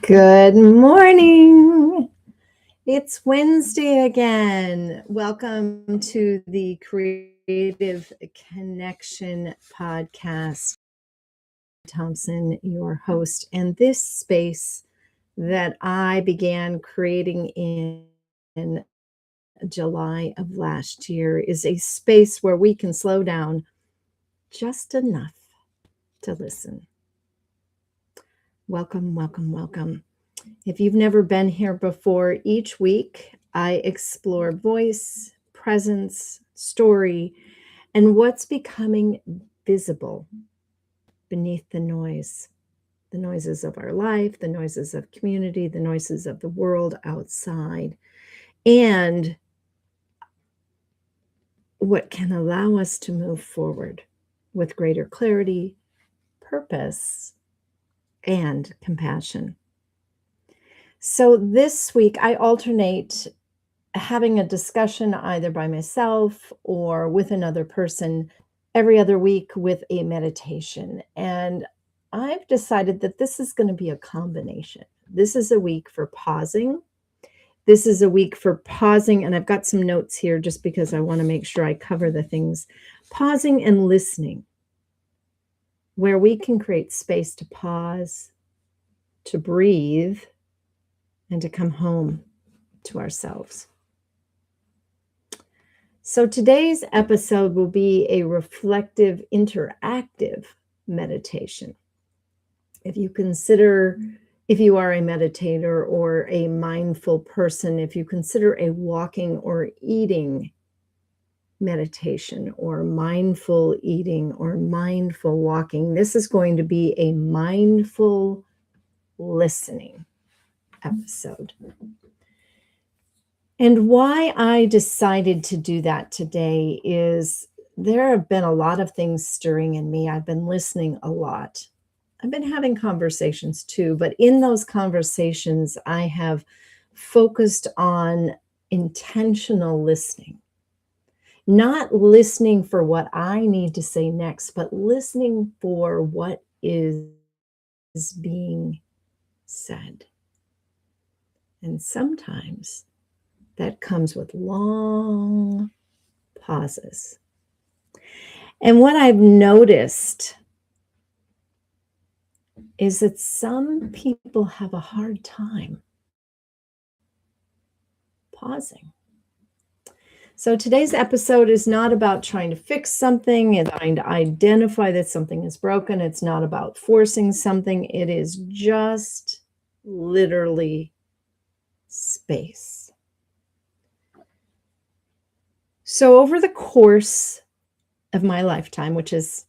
Good morning. It's Wednesday again. Welcome to the Creative Connection podcast. Thomsen, your host, and this space that I began creating in July of last year is a space where we can slow down just enough to listen. Welcome, welcome, welcome. If you've never been here before, each week I explore voice, presence, story, and what's becoming visible beneath the noises of our life, the noises of community, the noises of the world outside, and what can allow us to move forward with greater clarity, purpose, and compassion. So this week I alternate having a discussion either by myself or with another person every other week with a meditation. And I've decided that this is going to be a combination. This is a week for pausing. This is a week for pausing, and I've got some notes here just because I want to make sure I cover the things. Pausing and listening, where we can create space to pause, to breathe, and to come home to ourselves. So today's episode will be a reflective, interactive meditation. If you are a meditator or a mindful person, if you consider a walking or eating meditation or mindful eating or mindful walking, this is going to be a mindful listening episode. And why I decided to do that today is there have been a lot of things stirring in me. I've been listening a lot. I've been having conversations too, but in those conversations, I have focused on intentional listening. Not listening for what I need to say next, but listening for what is being said. And sometimes that comes with long pauses. And what I've noticed is that some people have a hard time pausing. So today's episode is not about trying to fix something and trying to identify that something is broken. It's not about forcing something. It is just literally space. So over the course of my lifetime, it's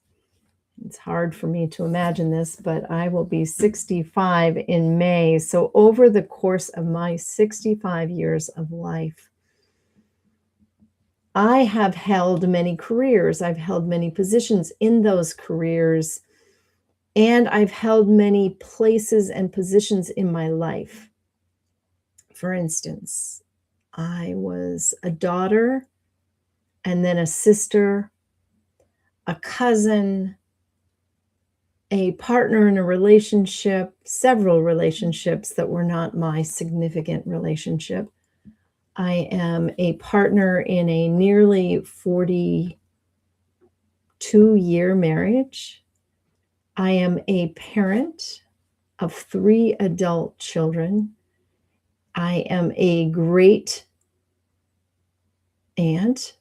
hard for me to imagine this, but I will be 65 in May. So over the course of my 65 years of life, I have held many careers. I've held many positions in those careers, and I've held many places and positions in my life. For instance, I was a daughter, and then a sister, a cousin, a partner in a relationship, several relationships that were not my significant relationship. I am a partner in a nearly 42-year marriage. I am a parent of 3 adult children. I am a great aunt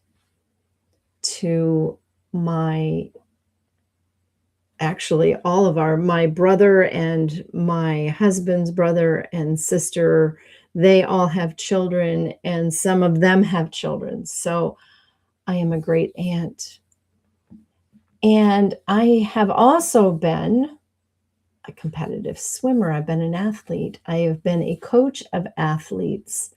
to my brother and my husband's brother and sister. They all have children, and some of them have children. So I am a great aunt. And I have also been a competitive swimmer. I've been an athlete. I have been a coach of athletes.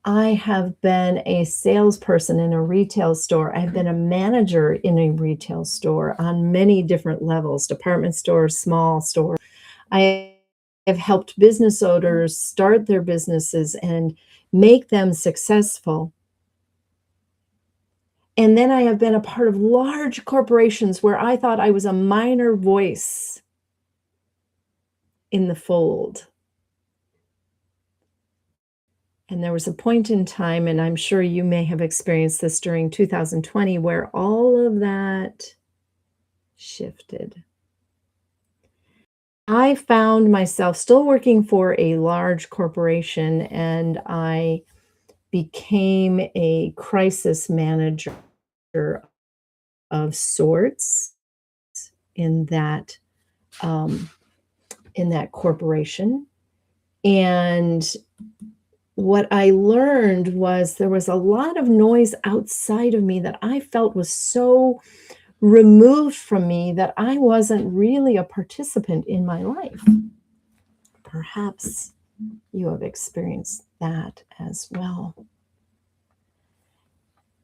I have been a salesperson in a retail store. I've been a manager in a retail store on many different levels, department stores, small stores. I have helped business owners start their businesses and make them successful. And then I have been a part of large corporations where I thought I was a minor voice in the fold. And there was a point in time, and I'm sure you may have experienced this during 2020, where all of that shifted. I found myself still working for a large corporation, and I became a crisis manager of sorts in that um, in that corporation. And what I learned was there was a lot of noise outside of me that I felt was so removed from me that I wasn't really a participant in my life. Perhaps you have experienced that as well.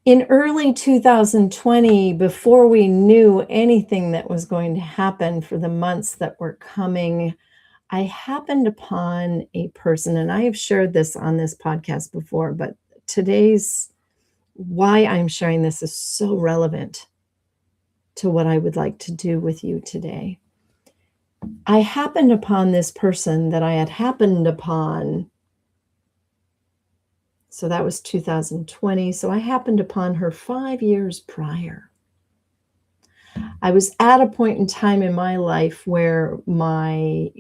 In early 2020, before we knew anything that was going to happen for the months that were coming, I happened upon a person, and I have shared this on this podcast before, but today's why I'm sharing this is so relevant to what I would like to do with you today. I happened upon this person that I had happened upon. So that was 2020. So I happened upon her 5 years prior. I was at a point in time in my life where my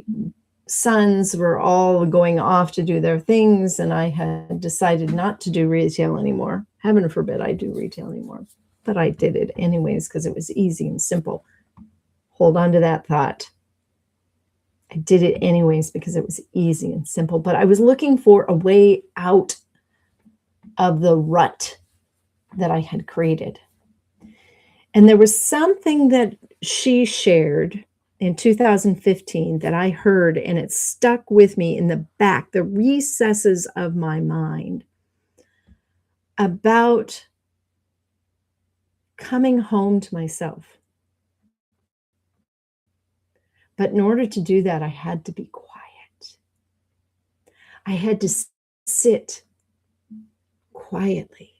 sons were all going off to do their things, and I had decided not to do retail anymore. Heaven forbid I do retail anymore. But I did it anyways because it was easy and simple. Hold on to that thought. I did it anyways because it was easy and simple. But I was looking for a way out of the rut that I had created. And there was something that she shared in 2015 that I heard, and it stuck with me in the back, the recesses of my mind, about coming home to myself. But in order to do that, I had to be quiet. I had to sit quietly.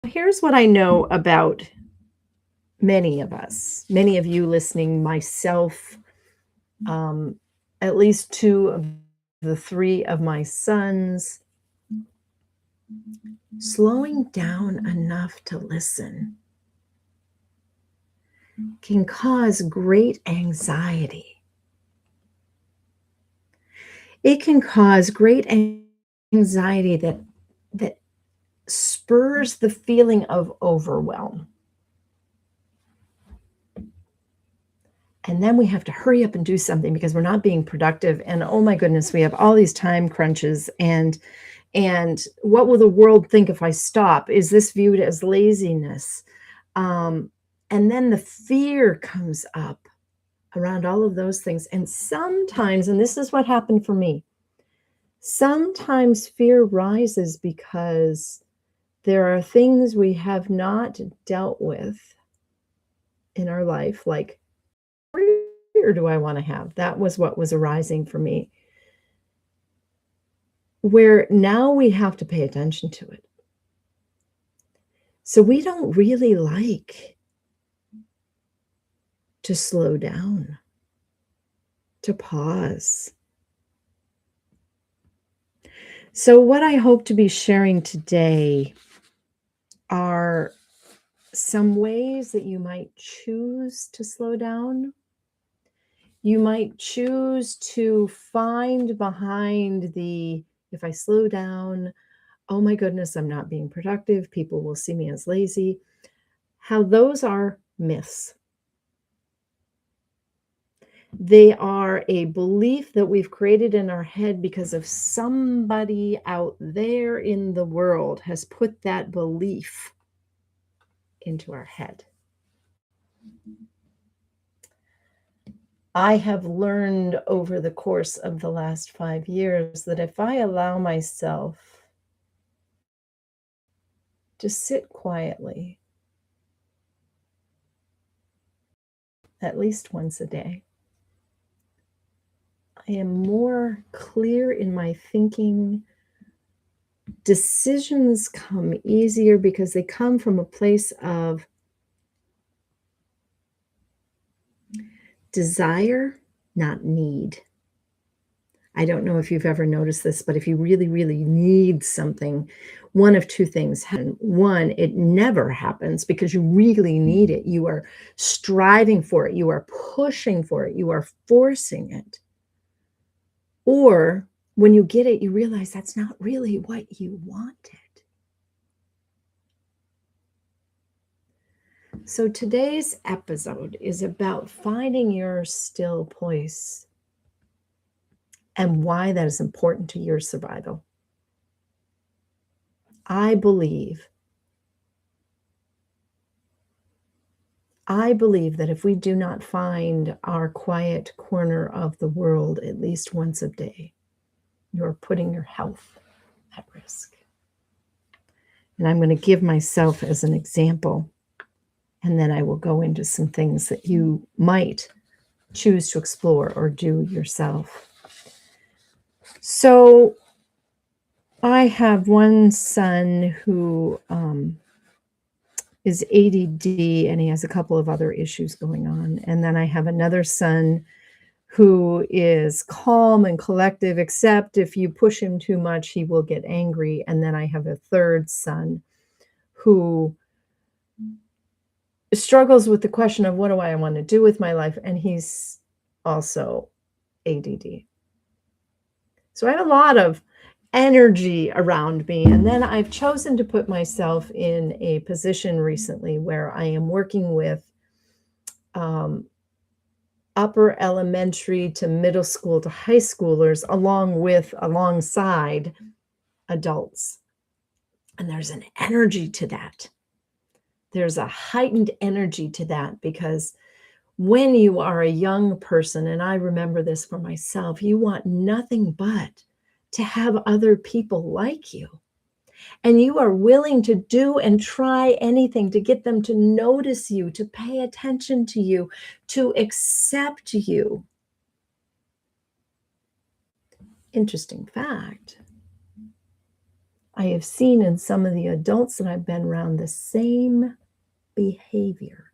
Here's what I know about many of us, many of you listening, myself, at least two of the three of my sons. Slowing down enough to listen can cause great anxiety. It can cause great anxiety that spurs the feeling of overwhelm. And then we have to hurry up and do something because we're not being productive. And oh my goodness, we have all these time crunches. And what will the world think if I stop? Is this viewed as laziness? And then the fear comes up around all of those things. And sometimes, and this is what happened for me, sometimes fear rises because there are things we have not dealt with in our life, like, what career do I want to have? That was what was arising for me, where now we have to pay attention to it. So we don't really like to slow down, to pause. So what I hope to be sharing today are some ways that you might choose to slow down. You might choose to find behind if I slow down, oh my goodness, I'm not being productive. People will see me as lazy. How those are myths. They are a belief that we've created in our head because of somebody out there in the world has put that belief into our head. I have learned over the course of the last 5 years that if I allow myself to sit quietly at least once a day, I am more clear in my thinking, decisions come easier because they come from a place of desire, not need. I don't know if you've ever noticed this, but if you really, really need something, one of two things happen. One, it never happens because you really need it. You are striving for it, you are pushing for it, you are forcing it. Or when you get it, you realize that's not really what you wanted. So today's episode is about finding your still place and why that is important to your survival. I believe that if we do not find our quiet corner of the world at least once a day, you're putting your health at risk. And I'm going to give myself as an example, and then I will go into some things that you might choose to explore or do yourself. So I have one son who is ADD, and he has a couple of other issues going on. And then I have another son who is calm and collective, except if you push him too much, he will get angry. And then I have a third son who struggles with the question of what do I want to do with my life? And he's also ADD. So I have a lot of energy around me. And then I've chosen to put myself in a position recently where I am working with upper elementary to middle school to high schoolers alongside adults. And there's an energy to that. There's a heightened energy to that because when you are a young person, and I remember this for myself, you want nothing but to have other people like you. And you are willing to do and try anything to get them to notice you, to pay attention to you, to accept you. Interesting fact, I have seen in some of the adults that I've been around the same behavior,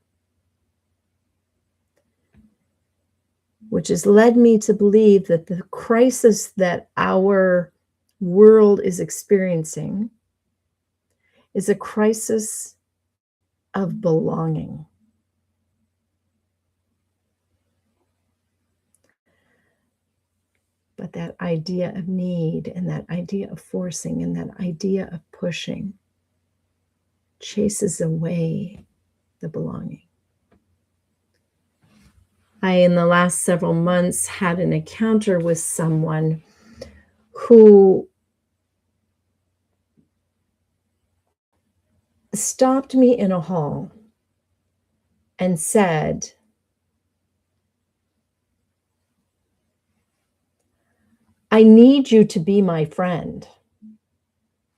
which has led me to believe that the crisis that our world is experiencing is a crisis of belonging. But that idea of need and that idea of forcing and that idea of pushing chases away the belonging. In the last several months, had an encounter with someone who stopped me in a hall and said, "I need you to be my friend."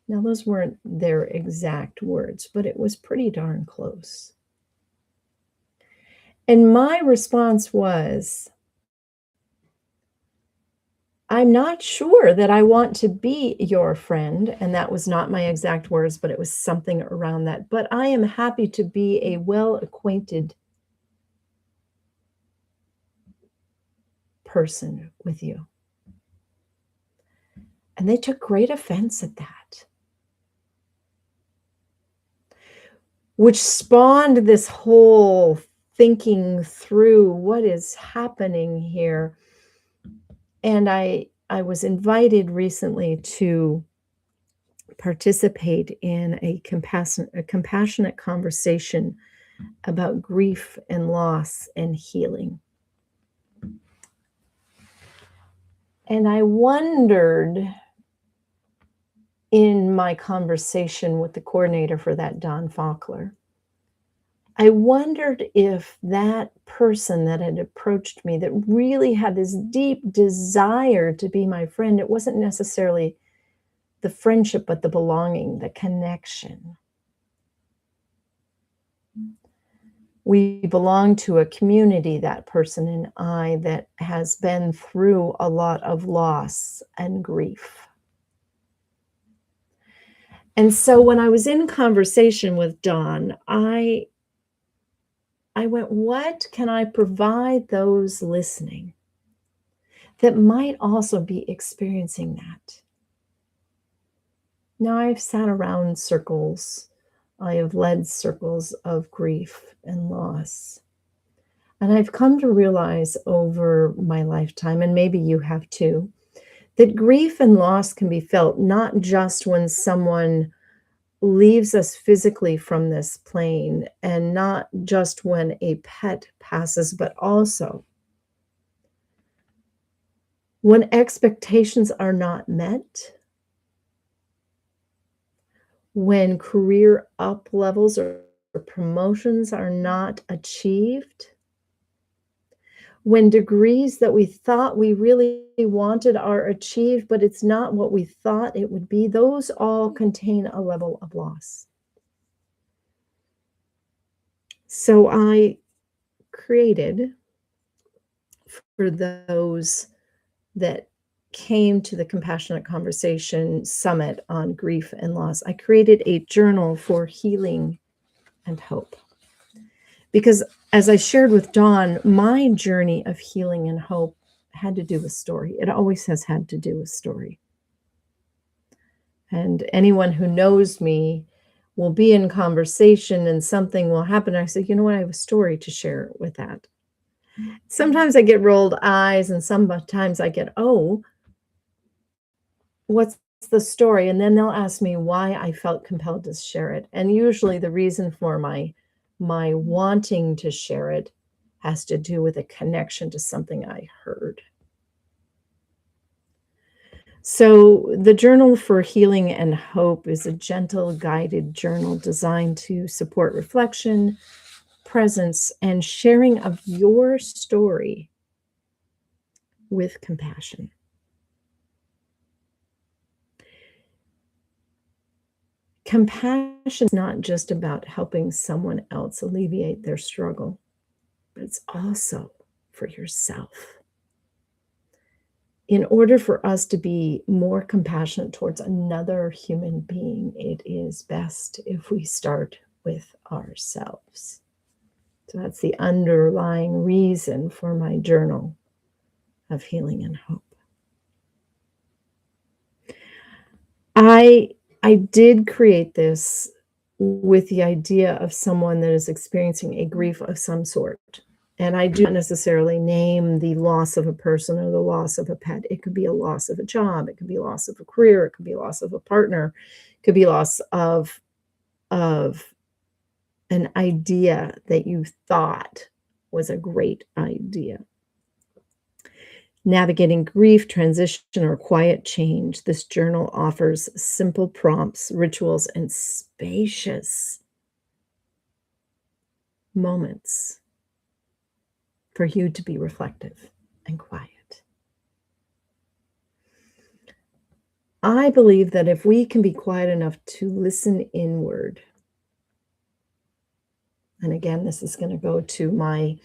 Now, those weren't their exact words, but it was pretty darn close. And my response was, "I'm not sure that I want to be your friend." And that was not my exact words, but it was something around that. "But I am happy to be a well-acquainted person with you." And they took great offense at that, which spawned this whole thinking through what is happening here. And I was invited recently to participate in a compassionate conversation about grief and loss and healing. And I wondered in my conversation with the coordinator for that, Don Faulkner, I wondered if that person that had approached me that really had this deep desire to be my friend, it wasn't necessarily the friendship, but the belonging, the connection. We belong to a community, that person and I, that has been through a lot of loss and grief. And so when I was in conversation with Don, I went, what can I provide those listening that might also be experiencing that? Now, I've sat around circles, I have led circles of grief and loss. And I've come to realize over my lifetime, and maybe you have too, that grief and loss can be felt not just when someone leaves us physically from this plane, and not just when a pet passes, but also when expectations are not met, when career up levels or promotions are not achieved, when degrees that we thought we really wanted are achieved, but it's not what we thought it would be. Those all contain a level of loss. So I created, for those that came to the Compassionate Conversation Summit on grief and loss, I created a journal for healing and hope. Because as I shared with Dawn, my journey of healing and hope had to do with story. It always has had to do with story. And anyone who knows me will be in conversation and something will happen. I say, you know what? I have a story to share with that. Sometimes I get rolled eyes, and sometimes I get, oh, what's the story? And then they'll ask me why I felt compelled to share it. And usually the reason for my wanting to share it has to do with a connection to something I heard. So the Journal for Healing and Hope is a gentle, guided journal designed to support reflection, presence, and sharing of your story with compassion. Compassion is not just about helping someone else alleviate their struggle, but it's also for yourself. In order for us to be more compassionate towards another human being, it is best if we start with ourselves. So that's the underlying reason for my journal of healing and hope. I did create this with the idea of someone that is experiencing a grief of some sort. And I do not necessarily name the loss of a person or the loss of a pet. It could be a loss of a job. It could be a loss of a career. It could be a loss of a partner. It could be loss of an idea that you thought was a great idea. Navigating grief, transition, or quiet change, this journal offers simple prompts, rituals, and spacious moments for you to be reflective and quiet. I believe that if we can be quiet enough to listen inward, and again, this is going to go to my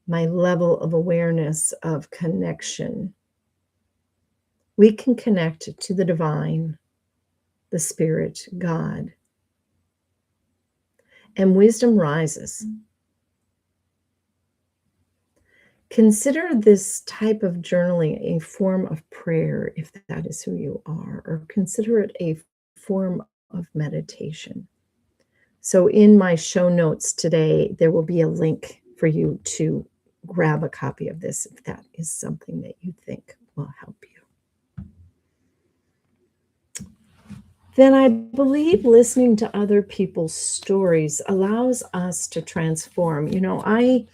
level of awareness of connection, we can connect to the divine, the spirit, God, and wisdom rises. Consider this type of journaling a form of prayer, if that is who you are, or consider it a form of meditation. So in my show notes today, there will be a link for you to grab a copy of this if that is something that you think will help you. Then I believe listening to other people's stories allows us to transform. You know, I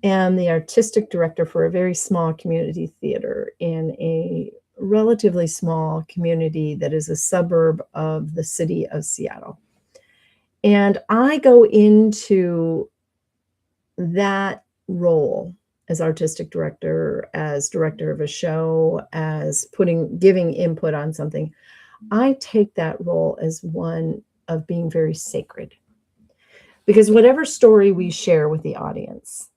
am the artistic director for a very small community theater in a relatively small community that is a suburb of the city of Seattle. And I go into that role as artistic director, as director of a show, as giving input on something. I take that role as one of being very sacred. Because whatever story we share with the audience,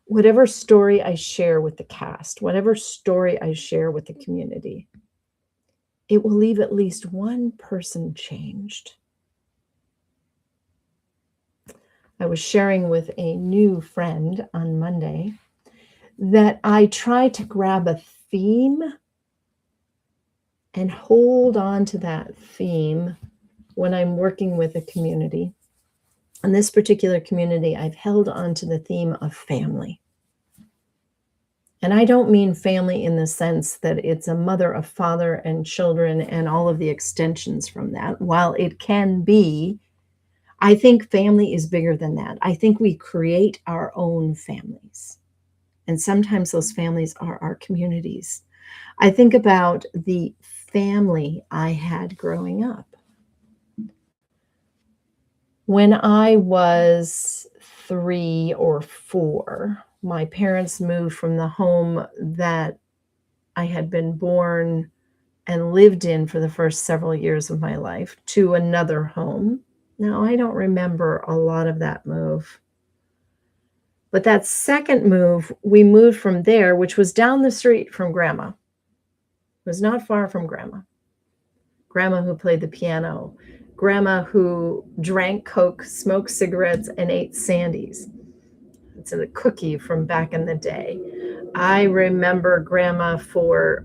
whatever story I share with the cast, whatever story I share with the community, it will leave at least one person changed. I was sharing with a new friend on Monday that I try to grab a theme and hold on to that theme when I'm working with a community. In this particular community, I've held on to the theme of family. And I don't mean family in the sense that it's a mother, a father, and children, and all of the extensions from that. While it can be, I think family is bigger than that. I think we create our own families. And sometimes those families are our communities. I think about the family I had growing up. When I was 3 or 4, my parents moved from the home that I had been born and lived in for the first several years of my life to another home. Now, I don't remember a lot of that move. But that second move, we moved from there, which was down the street from Grandma. It was not far from Grandma. Grandma who played the piano. Grandma who drank Coke, smoked cigarettes, and ate Sandies. It's a cookie from back in the day. I remember Grandma for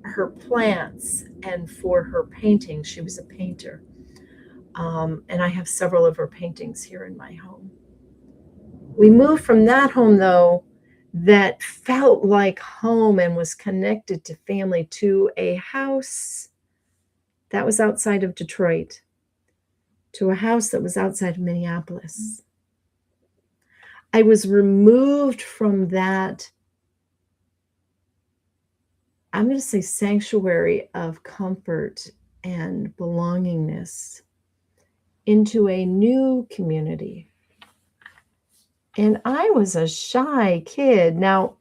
her plants and for her paintings. She was a painter. And I have several of her paintings here in my home. We moved from that home, though, that felt like home and was connected to family, to a house that was outside of Detroit, to a house that was outside of Minneapolis. I was removed from that, I'm going to say, sanctuary of comfort and belongingness into a new community. And I was a shy kid. Now,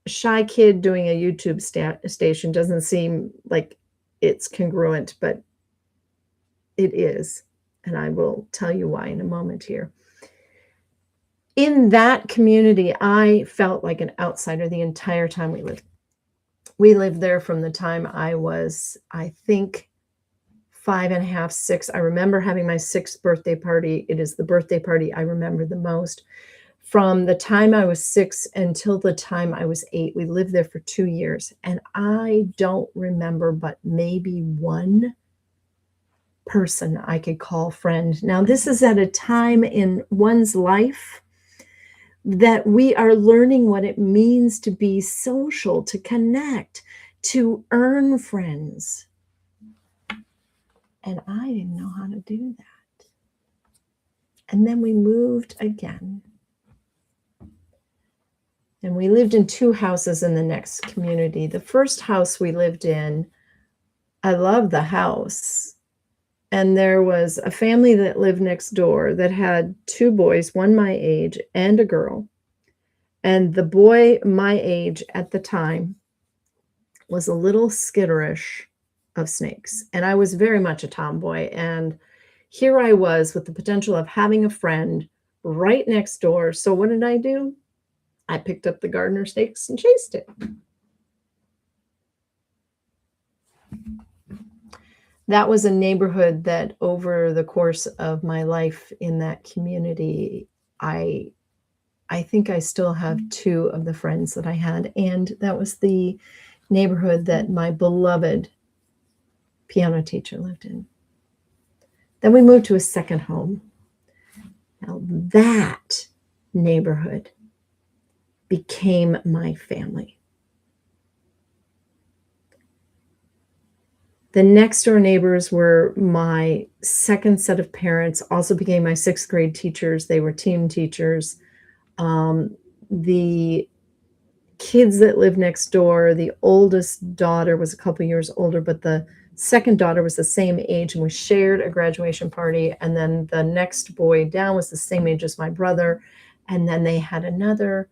a shy kid doing a YouTube station doesn't seem like it's congruent, but it is. And I will tell you why in a moment here. In that community, I felt like an outsider the entire time we lived. We lived there from the time I was, I think, 5 and a half, 6. I remember having my 6th birthday party. It is the birthday party I remember the most. From the time I was 6 until the time I was 8, we lived there for 2 years. And I don't remember but maybe one person I could call friend. Now, this is at a time in one's life that we are learning what it means to be social, to connect, to earn friends. And I didn't know how to do that. And then we moved again. And we lived in 2 houses in the next community. The first house we lived in, I loved the house. And there was a family that lived next door that had 2 boys, one my age and a girl. And the boy my age at the time was a little skitterish of snakes. And I was very much a tomboy. And here I was with the potential of having a friend right next door. So what did I do? I picked up the gardener snakes and chased it. That was a neighborhood that over the course of my life in that community, I think I still have 2 of the friends that I had. And that was the neighborhood that my beloved piano teacher lived in. Then we moved to a second home. Now that neighborhood became my family. The next door neighbors were my second set of parents, also became my 6th grade teachers. They were team teachers. The kids that lived next door, the oldest daughter was a couple years older, but the second daughter was the same age, and we shared a graduation party. And then the next boy down was the same age as my brother. And then they had another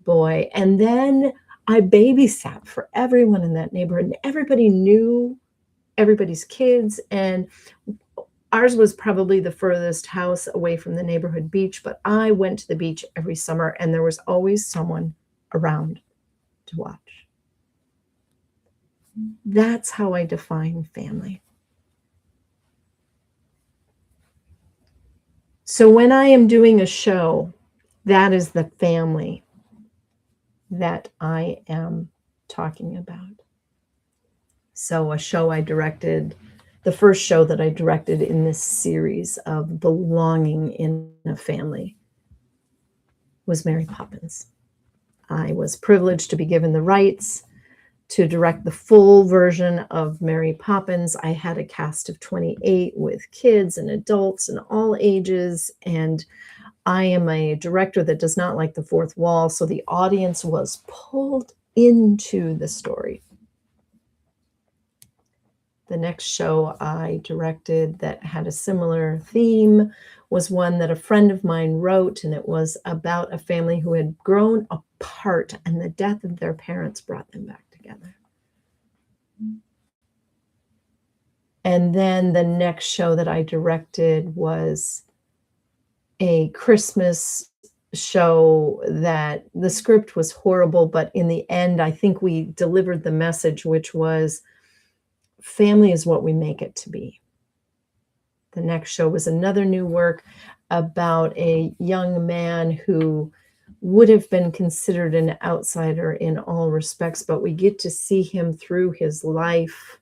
boy. And then I babysat for everyone in that neighborhood, and everybody knew everybody's kids. And ours was probably the furthest house away from the neighborhood beach, but I went to the beach every summer, and there was always someone around to watch. That's how I define family. So when I am doing a show, that is the family that I am talking about. So a show I directed, the first show that I directed in this series of belonging in a family was Mary Poppins. I was privileged to be given the rights to direct the full version of Mary Poppins. I had a cast of 28 with kids and adults and all ages, and I am a director that does not like the fourth wall, so the audience was pulled into the story. The next show I directed that had a similar theme was one that a friend of mine wrote, and it was about a family who had grown apart, and the death of their parents brought them back together. And then the next show that I directed was a Christmas show that the script was horrible, but in the end, I think we delivered the message, which was family is what we make it to be. The next show was another new work about a young man who would have been considered an outsider in all respects, but we get to see him through his life,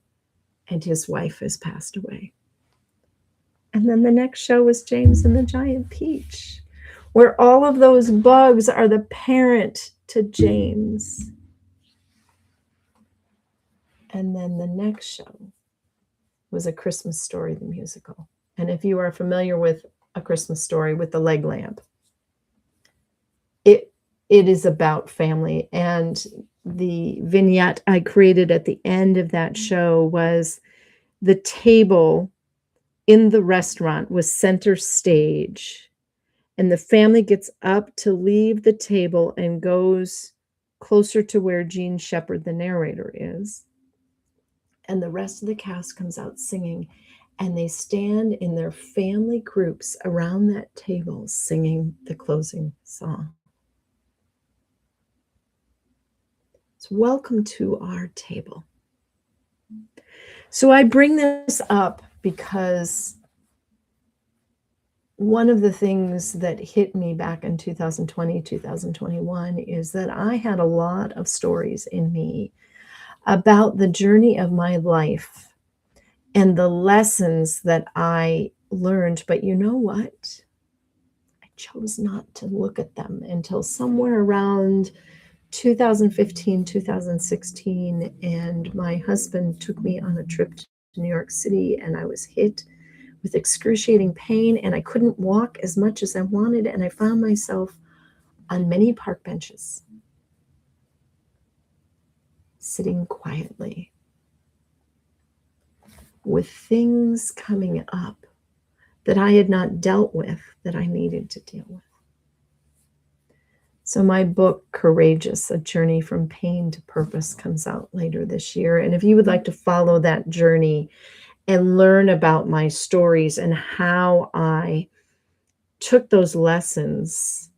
and his wife has passed away. And then the next show was James and the Giant Peach, where all of those bugs are the parent to James. And then the next show was A Christmas Story, the musical. And if you are familiar with A Christmas Story with the leg lamp, it is about family. And the vignette I created at the end of that show was the table in the restaurant was center stage, and the family gets up to leave the table and goes closer to where Jean Shepherd, the narrator, is. And the rest of the cast comes out singing, and they stand in their family groups around that table singing the closing song. So welcome to our table. So I bring this up because one of the things that hit me back in 2020, 2021 is that I had a lot of stories in me about the journey of my life and the lessons that I learned. But you know what? I chose not to look at them until somewhere around 2015, 2016, and my husband took me on a trip to New York City, and I was hit with excruciating pain, and I couldn't walk as much as I wanted, and I found myself on many park benches, sitting quietly, with things coming up that I had not dealt with that I needed to deal with. So my book, Courageous, A Journey from Pain to Purpose, comes out later this year. And if you would like to follow that journey and learn about my stories and how I took those lessons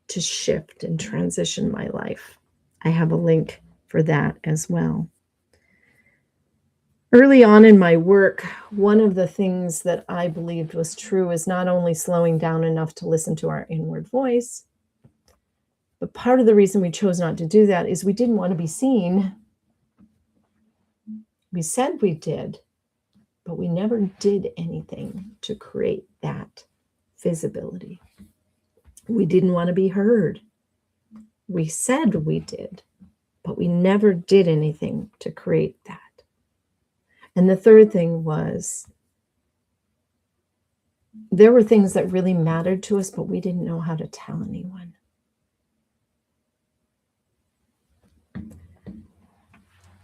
to shift and transition my life, I have a link for that as well. Early on in my work, one of the things that I believed was true is not only slowing down enough to listen to our inward voice, but part of the reason we chose not to do that is we didn't want to be seen. We said we did, but we never did anything to create that visibility. We didn't want to be heard. We said we did, but we never did anything to create that. And the third thing was there were things that really mattered to us, but we didn't know how to tell anyone.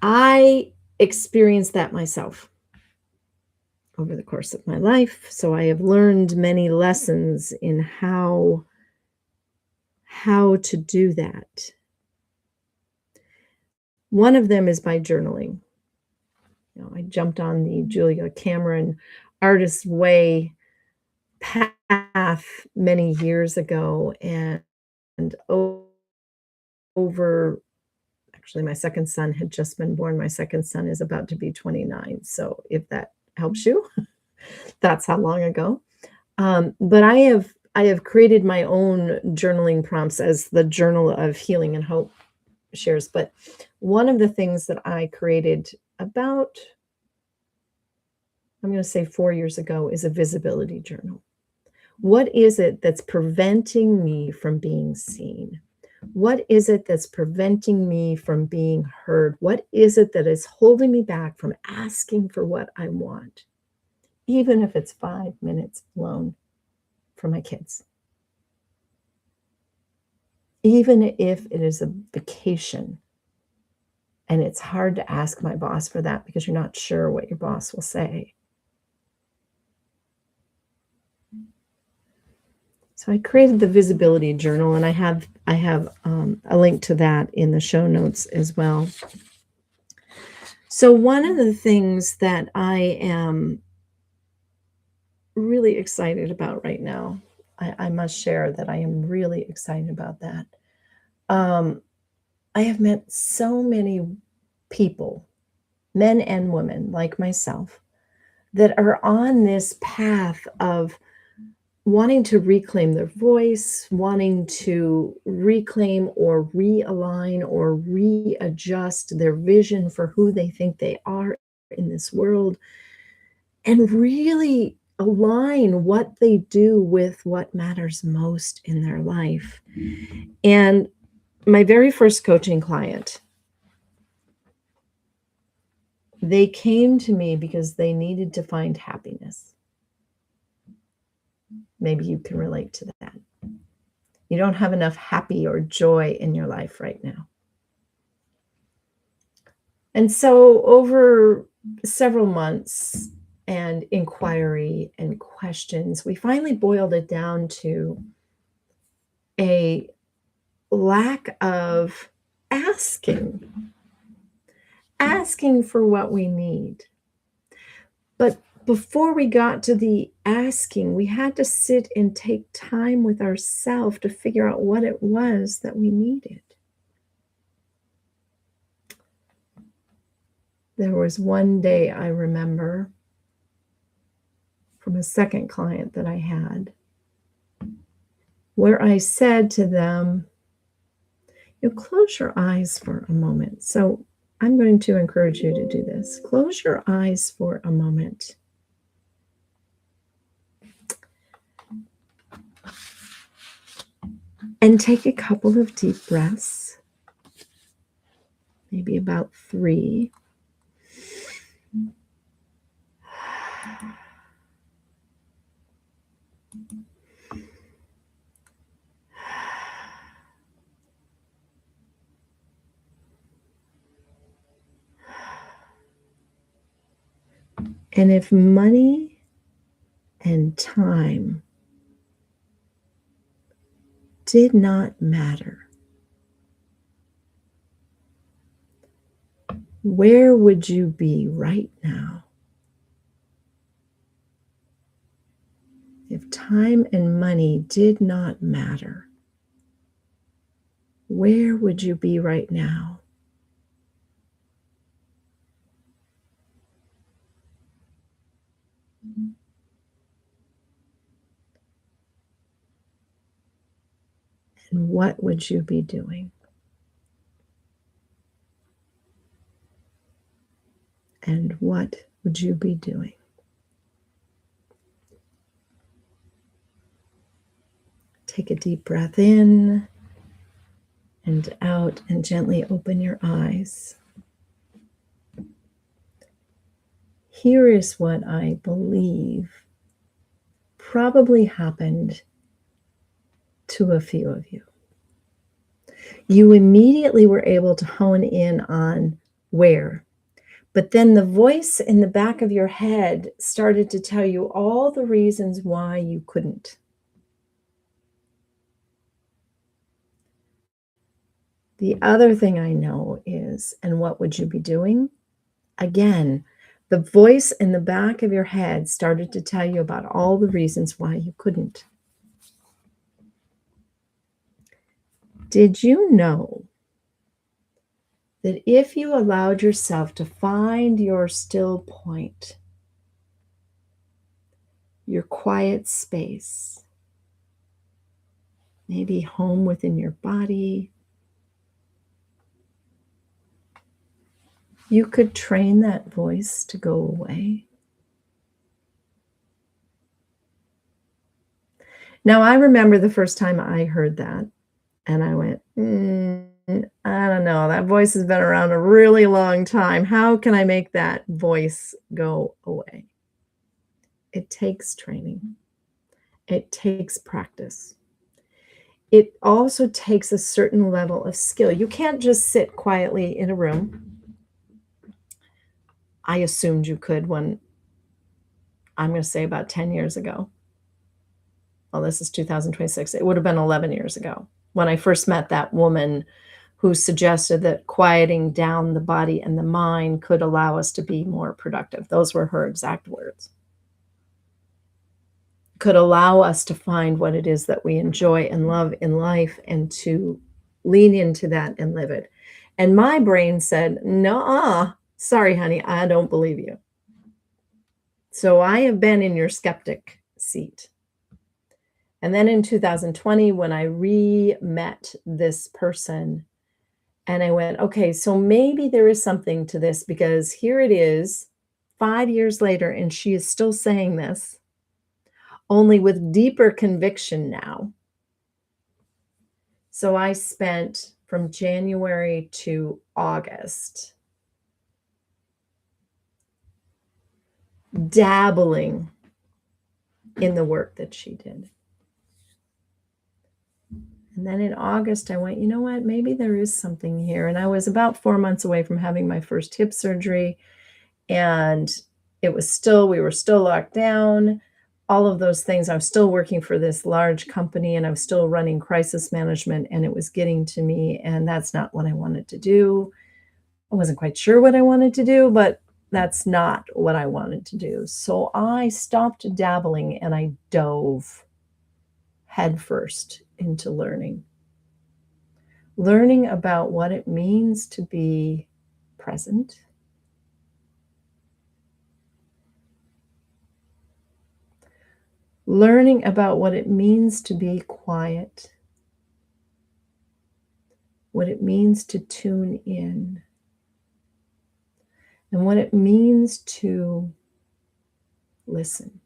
I experienced that myself over the course of my life. So I have learned many lessons in how to do that. One of them is by journaling. I jumped on the Julia Cameron Artist's Way path many years ago, and over Actually, my second son had just been born. My second son is about to be 29. So if that helps you, that's how long ago. But I have created my own journaling prompts as the Journal of Healing and Hope shares. But one of the things that I created about, I'm going to say 4 years ago, is a visibility journal. What is it that's preventing me from being seen? What is it that's preventing me from being heard? What is it that is holding me back from asking for what I want, even if it's 5 minutes alone for my kids? Even if it is a vacation and it's hard to ask my boss for that because you're not sure what your boss will say. So I created the visibility journal, and I have a link to that in the show notes as well. So one of the things that I am really excited about right now, I must share that I am really excited about that. I have met so many people, men and women like myself, that are on this path of wanting to reclaim their voice, wanting to reclaim or realign or readjust their vision for who they think they are in this world, and really align what they do with what matters most in their life. And my very first coaching client, they came to me because they needed to find happiness. Maybe you can relate to that. You don't have enough happy or joy in your life right now. And so over several months and inquiry and questions, we finally boiled it down to a lack of asking for what we need. But before we got to the asking, we had to sit and take time with ourselves to figure out what it was that we needed. There was one day I remember from a second client that I had where I said to them, close your eyes for a moment. So I'm going to encourage you to do this. Close your eyes for a moment. And take a couple of deep breaths, maybe about 3. And if money and time did not matter, where would you be right now? If time and money did not matter, where would you be right now? And what would you be doing? And what would you be doing? Take a deep breath in and out and gently open your eyes. Here is what I believe probably happened to a few of you. You immediately were able to hone in on where, but then the voice in the back of your head started to tell you all the reasons why you couldn't. The other thing I know is, and what would you be doing? Again, the voice in the back of your head started to tell you about all the reasons why you couldn't. Did you know that if you allowed yourself to find your still point, your quiet space, maybe home within your body, you could train that voice to go away. Now, I remember the first time I heard that, and I went, I don't know. That voice has been around a really long time. How can I make that voice go away? It takes training, it takes practice. It also takes a certain level of skill. You can't just sit quietly in a room. I assumed you could when I'm going to say about 10 years ago. Well, this is 2026. It would have been 11 years ago when I first met that woman who suggested that quieting down the body and the mind could allow us to be more productive. Those were her exact words. Could allow us to find what it is that we enjoy and love in life and to lean into that and live it. And my brain said, "No, sorry, honey, I don't believe you." So I have been in your skeptic seat. And then in 2020, when I re-met this person, and I went, okay, so maybe there is something to this because here it is 5 years later, and she is still saying this, only with deeper conviction now. So I spent from January to August dabbling in the work that she did. And then in August, I went, you know what? Maybe there is something here. And I was about 4 months away from having my first hip surgery. And we were still locked down, all of those things. I was still working for this large company and I was still running crisis management, and it was getting to me. And that's not what I wanted to do. I wasn't quite sure what I wanted to do, but that's not what I wanted to do. So I stopped dabbling and I dove headfirst into learning about what it means to be present, learning about what it means to be quiet, what it means to tune in, and what it means to listen.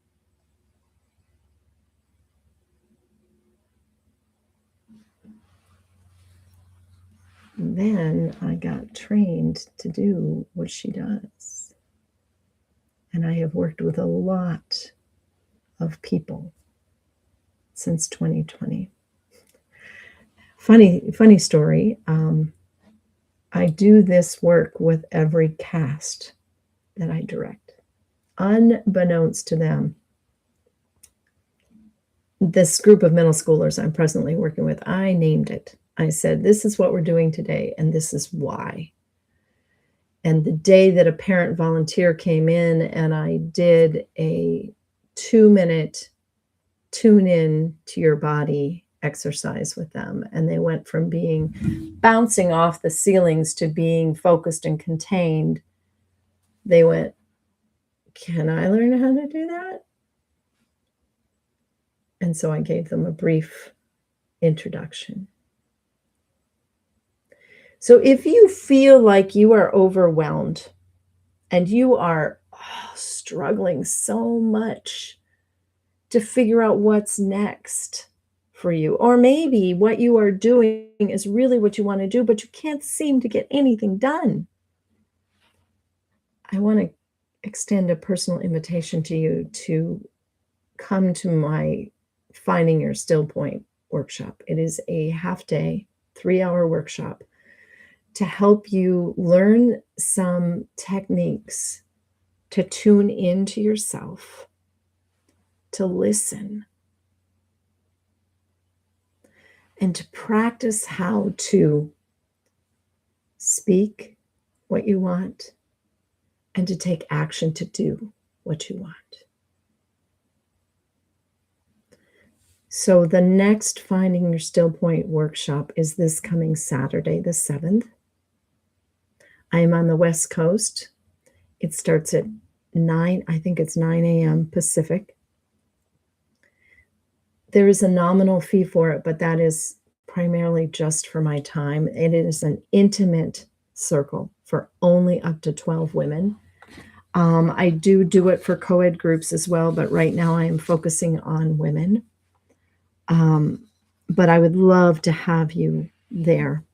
And then I got trained to do what she does. And I have worked with a lot of people since 2020. Funny story. I do this work with every cast that I direct. Unbeknownst to them, this group of middle schoolers I'm presently working with, I named it. I said, this is what we're doing today, and this is why. And the day that a parent volunteer came in and I did a 2-minute tune in to your body exercise with them, and they went from being bouncing off the ceilings to being focused and contained, they went, can I learn how to do that? And so I gave them a brief introduction. So if you feel like you are overwhelmed and you are struggling so much to figure out what's next for you, or maybe what you are doing is really what you want to do, but you can't seem to get anything done, I want to extend a personal invitation to you to come to my Finding Your Still Point workshop. It is a half-day, 3-hour workshop to help you learn some techniques to tune into yourself, to listen, and to practice how to speak what you want and to take action to do what you want. So the next Finding Your Still Point workshop is this coming Saturday, the 7th. I'm on the West Coast. It starts at 9, I think it's 9 a.m. Pacific. There is a nominal fee for it, but that is primarily just for my time. It is an intimate circle for only up to 12 women. I do it for co-ed groups as well, but right now I am focusing on women. But I would love to have you there.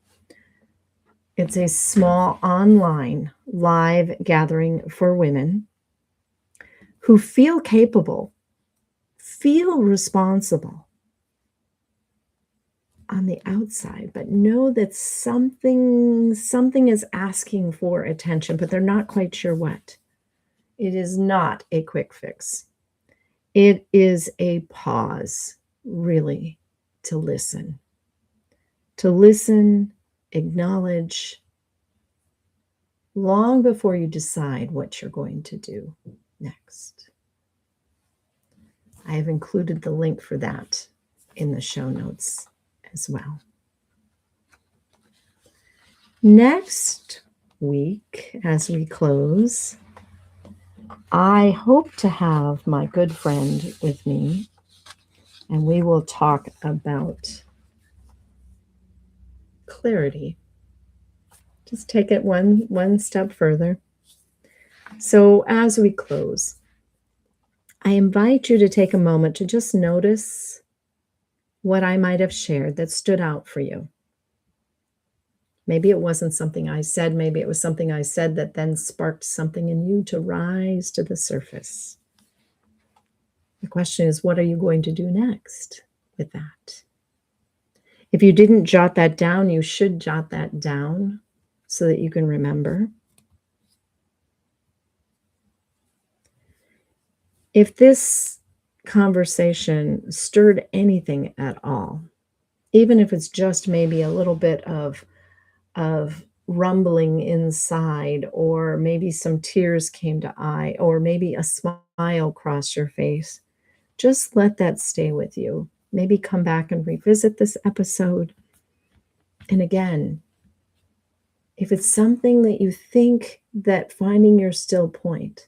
It's a small online live gathering for women who feel capable, feel responsible on the outside, but know that something is asking for attention, but they're not quite sure what. It is not a quick fix. It is a pause, really, to listen. To listen, acknowledge, long before you decide what you're going to do next. I have included the link for that in the show notes as well. Next week, as we close, I hope to have my good friend with me, and we will talk about clarity. Just take it one step further. So as we close, I invite you to take a moment to just notice what I might have shared that stood out for you. Maybe it wasn't something I said. Maybe it was something I said that then sparked something in you to rise to the surface. The question is, what are you going to do next with that? If you didn't jot that down, you should jot that down so that you can remember. If this conversation stirred anything at all, even if it's just maybe a little bit of rumbling inside, or maybe some tears came to eye, or maybe a smile crossed your face, just let that stay with you. Maybe come back and revisit this episode. And again, if it's something that you think that finding your still point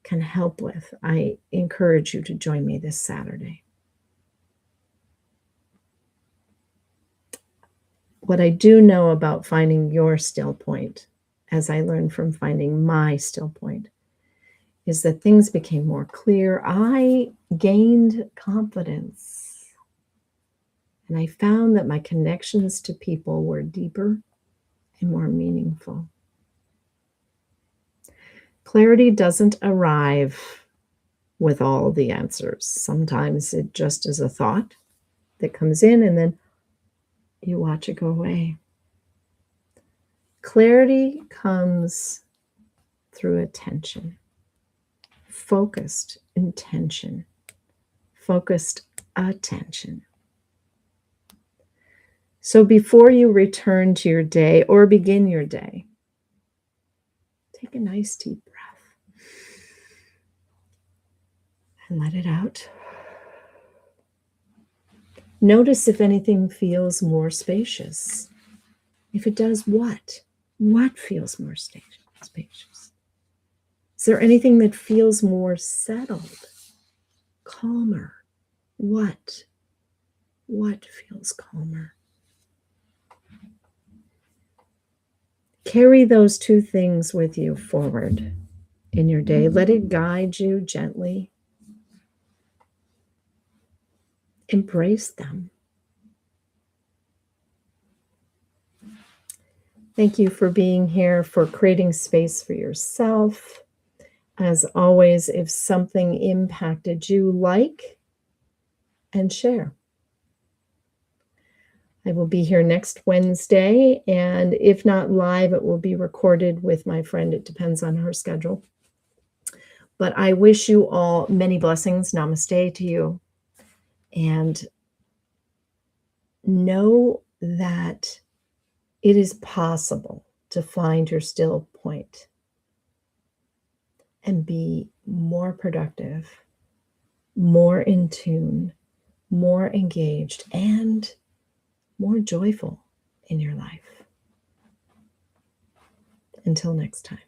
can help with, I encourage you to join me this Saturday. What I do know about finding your still point, as I learned from finding my still point, is that things became more clear. I gained confidence. And I found that my connections to people were deeper and more meaningful. Clarity doesn't arrive with all the answers. Sometimes it just is a thought that comes in and then you watch it go away. Clarity comes through attention, focused intention, focused attention. So before you return to your day or begin your day, take a nice deep breath and let it out. Notice if anything feels more spacious. If it does, what? What feels more spacious? Is there anything that feels more settled, calmer? What feels calmer? Carry those two things with you forward in your day. Let it guide you gently. Embrace them. Thank you for being here, for creating space for yourself. As always, if something impacted you, like and share. I will be here next Wednesday, and if not live, it will be recorded with my friend. It depends on her schedule. But I wish you all many blessings. Namaste to you. And know that it is possible to find your still point and be more productive, more in tune, more engaged, and more joyful in your life. Until next time.